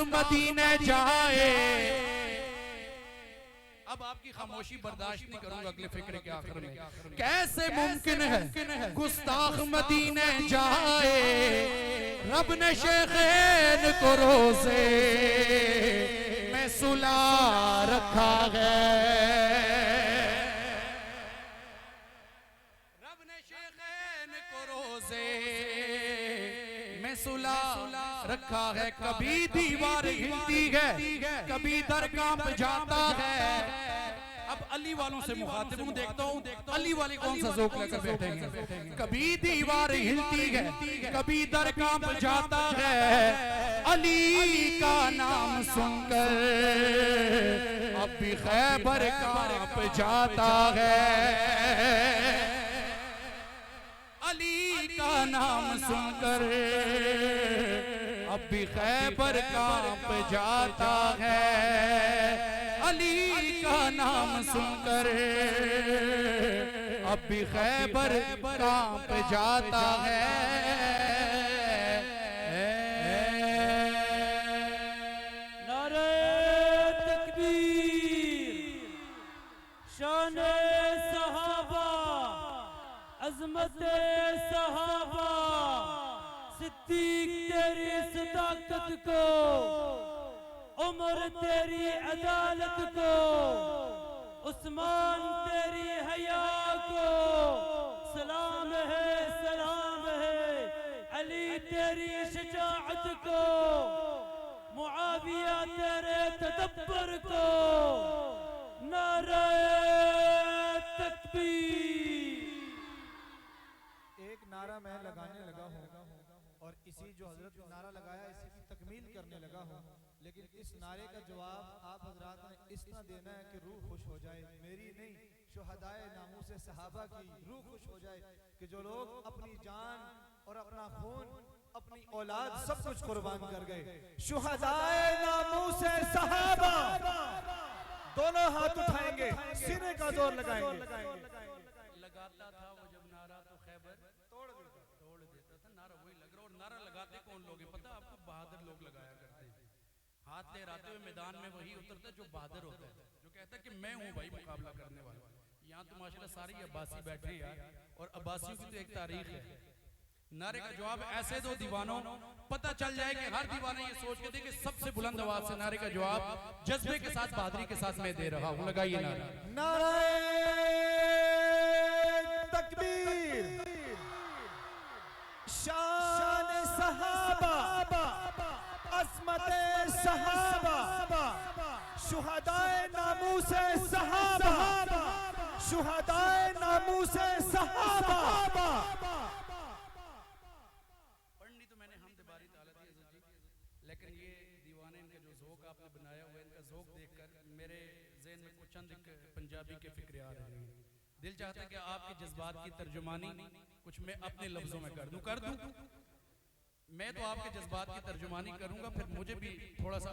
मदीने जाए। अब आपकी खामोशी बर्दाश्त नहीं करूंगा अगले फिक्रे के आखिर में। कैसे मुमकिन है गुस्ताख मदीने जाए, रब ने शेखैन को रोज़े में सुला रखा है। रब ने शेखैन को रोज़े में सुला रखा है। कभी दीवार हिलती है, कभी दर कांप जाता है। अब अली वालों से मुखातिब हूं, देखता हूं अली वाले कौन सा ज़ौक़ लेकर बैठेंगे। कभी दीवार हिलती है, कभी दर कांप जाता है। अली का नाम सुनकर अब भी खैबर कांप जाता है। अली का नाम सुनकर अब भी खैबर कांप जाता है। अली का नाम सुनकर अब भी खैबर कांप जाता है। नारे तकबीर, शाने सहाबा, अज़मते सहाबा, सिद्दीक तेरी सदाकत को, उमर तेरी अदालत को, उस्मान तेरी हया को सलाम है, सलाम है। अली तेरी शजाअत को, मुआविया तेरे तदब्बर को। नारे तकबीर। एक नारा मैं लगाने लगा हूँ और इसी जो हजरत ने नारा लगाया इसी की तकमील करने लगा हूँ, लेकिन इस नारे का जवाब आप हजरात ने इस तरह देना है कि रूह खुश हो जाए। मेरी नहीं, शुहदाए नामूसे सहाबा की रूह खुश हो जाए कि जो लोग अपनी जान और अपना खून, अपनी औलाद सब कुछ कुर्बान कर गए। शुहदाए नामूसे सहाबा, दोनों हाथ उठाएंगे, सीने का जोर लगाएंगे। लगाता था वो जब नारा तो खैबर तोड़ देता था। नारा वही लग रहा, और नारा लगाते कौन लोग हैं पता आपको? बहादुर लोग लगाया करते हैं। हाथ लहराते हुए मैदान में वही उतरता जो बहादुर होता है, जो कहता है कि मैं हूं भाई मुकाबला करने वाला। यहाँ तो माशाल्लाह सारे अब्बासी बैठे हैं यार, और अब्बासियों की तो एक तारीख है। नारे का जवाब ऐसे दो दीवानों, पता चल जाए कि हर दीवाना ये सोच के दे कि सबसे बुलंद आवाज से नारे का जवाब जज्बे के साथ, बहादुरी के साथ मैं दे रहा हूं। लगाइए नारा। नारे तकबीर, शान सहाबा, अज़मते सहाबा, शुहदाए नामूसे सहाबा, शुहदाए नामूसे सहाबा। पढ़नी तो मैंने हमद बारी ताला दी अज़ीज़ जी, लेकिन ये दीवाने इनका जो ज़ौक़ आपने बनाया हुआ है, इनका ज़ौक़ देखकर मेरे ज़हन में कुछ चंद पंजाबी के फिक्रे आ रहे हैं। दिल चाहता है कि आपके जज्बात की तर्जुमानी कुछ मैं अपने लफ्जों में कर दूं। मैं तो आपके जज्बात की तर्जुमानी करूंगा, फिर मुझे भी थोड़ा सा